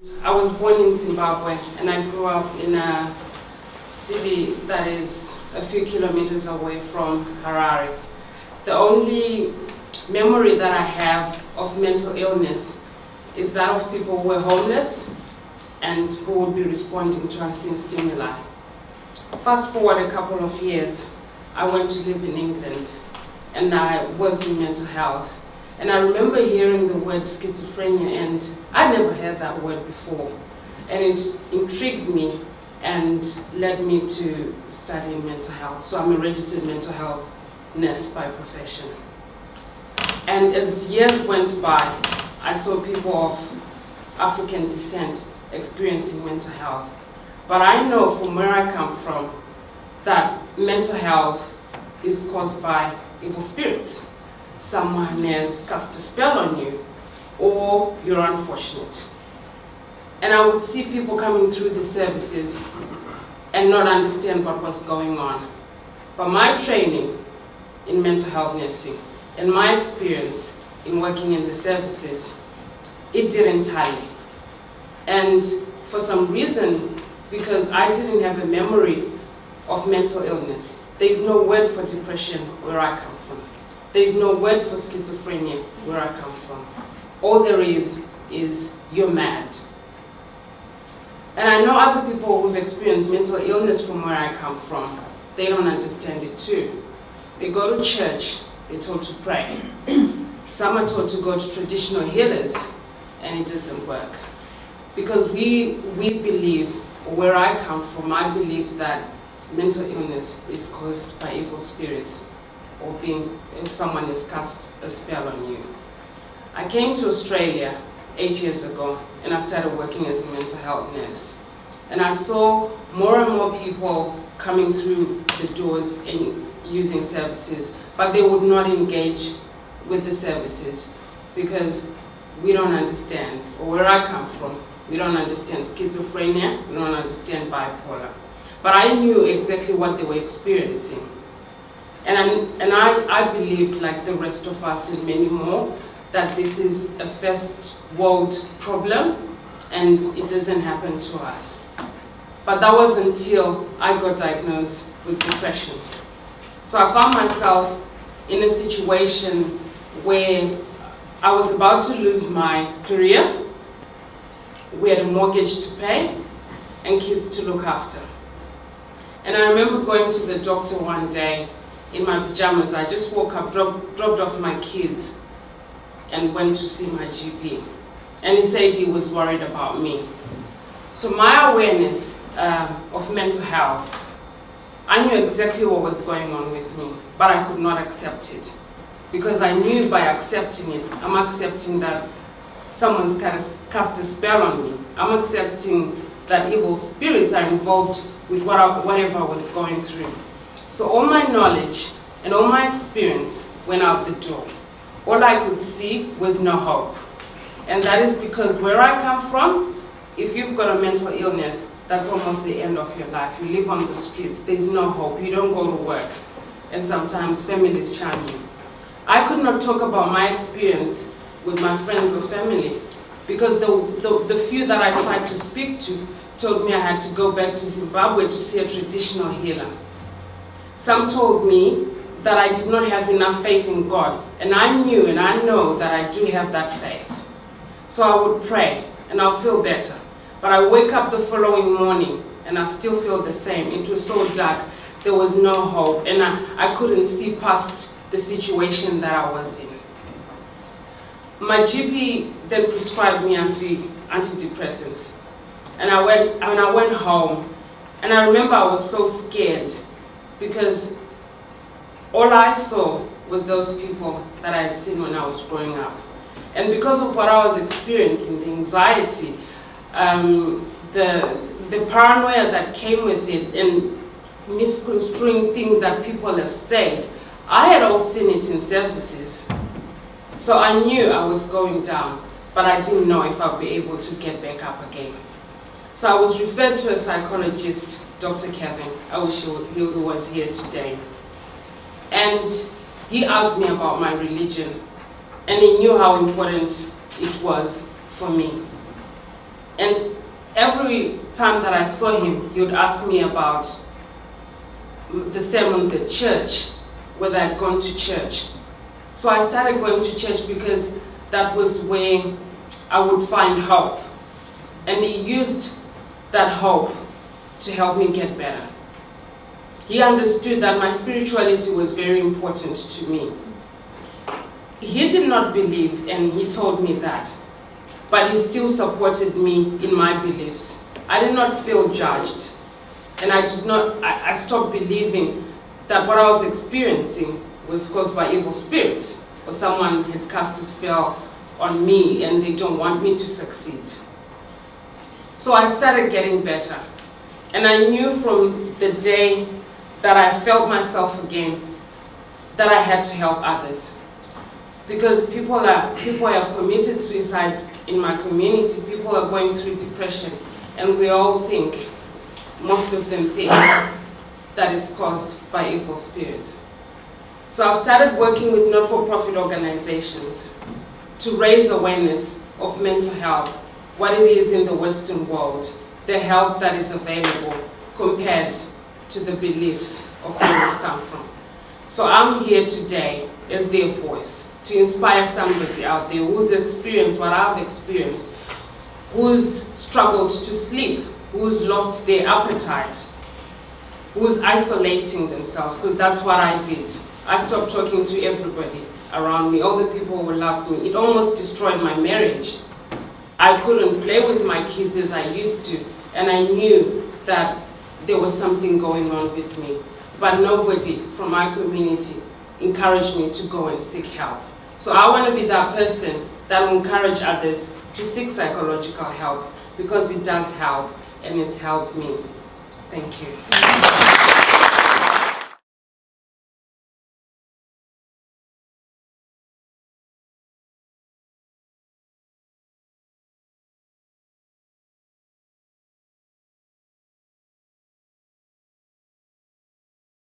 I was born in Zimbabwe and I grew up in a city that is a few kilometers away from Harare. The only memory that I have of mental illness is that of people who were homeless and who would be responding to unseen stimuli. Fast forward a couple of years, I went to live in England and I worked in mental health. And I remember hearing the word schizophrenia, and I'd never heard that word before. And it intrigued me and led me to studying mental health. So I'm a registered mental health nurse by profession. And as years went by, I saw people of African descent experiencing mental health. But I know from where I come from that mental health is caused by evil spirits. Someone has cast a spell on you, or you're unfortunate. And I would see people coming through the services and not understand what was going on. But my training in mental health nursing and my experience in working in the services, it didn't tally. And for some reason, because I didn't have a memory of mental illness, there is no word for depression where I come from. There is no word for schizophrenia where I come from. All there is you're mad. And I know other people who've experienced mental illness from where I come from. They don't understand it too. They go to church, they're told to pray. Some are told to go to traditional healers, and it doesn't work. Because we believe, or where I come from, I believe that mental illness is caused by evil spirits, or if someone has cast a spell on you. I came to Australia 8 years ago and I started working as a mental health nurse. And I saw more and more people coming through the doors and using services, but they would not engage with the services because we don't understand, or where I come from, we don't understand schizophrenia, we don't understand bipolar. But I knew exactly what they were experiencing. And I believed, like the rest of us and many more, that this is a first world problem and it doesn't happen to us. But that was until I got diagnosed with depression. So I found myself in a situation where I was about to lose my career, we had a mortgage to pay and kids to look after. And I remember going to the doctor one day in my pajamas. I just woke up, dropped off my kids, and went to see my GP. And he said he was worried about me. So my awareness of mental health, I knew exactly what was going on with me, but I could not accept it. Because I knew by accepting it, I'm accepting that someone's cast a spell on me. I'm accepting that evil spirits are involved with whatever I was going through. So all my knowledge and all my experience went out the door. All I could see was no hope. And that is because where I come from, if you've got a mental illness, that's almost the end of your life. You live on the streets, there's no hope, you don't go to work, and sometimes families shun you. I could not talk about my experience with my friends or family because the few that I tried to speak to told me I had to go back to Zimbabwe to see a traditional healer. Some told me that I did not have enough faith in God, and I knew and I know that I do have that faith. So I would pray and I'll feel better. But I wake up the following morning and I still feel the same. It was so dark, there was no hope, and I couldn't see past the situation that I was in. My GP then prescribed me antidepressants. And I went home, and I remember I was so scared because all I saw was those people that I had seen when I was growing up. And because of what I was experiencing, the anxiety, the paranoia that came with it, and misconstruing things that people have said, I had all seen it in services. So I knew I was going down, but I didn't know if I'd be able to get back up again. So I was referred to a psychologist, Dr. Kevin. I wish he was here today. And he asked me about my religion, and he knew how important it was for me. And every time that I saw him, he would ask me about the sermons at church, whether I'd gone to church. So I started going to church because that was where I would find hope. And he used that hope to help me get better. He understood that my spirituality was very important to me. He did not believe, and he told me that, but he still supported me in my beliefs. I did not feel judged, and I stopped believing that what I was experiencing was caused by evil spirits, or someone had cast a spell on me and they don't want me to succeed. So I started getting better, and I knew from the day that I felt myself again that I had to help others. Because people have committed suicide in my community, people are going through depression, and we all think, most of them think, that it's caused by evil spirits. So I've started working with not-for-profit organizations to raise awareness of mental health, what it is in the Western world, the help that is available compared to the beliefs of where we've come from. So I'm here today as their voice, to inspire somebody out there who's experienced what I've experienced, who's struggled to sleep, who's lost their appetite, who's isolating themselves, because that's what I did. I stopped talking to everybody around me, all the people who loved me. It almost destroyed my marriage. I couldn't play with my kids as I used to, and I knew that there was something going on with me. But nobody from my community encouraged me to go and seek help. So I want to be that person that will encourage others to seek psychological help, because it does help, and it's helped me. Thank you.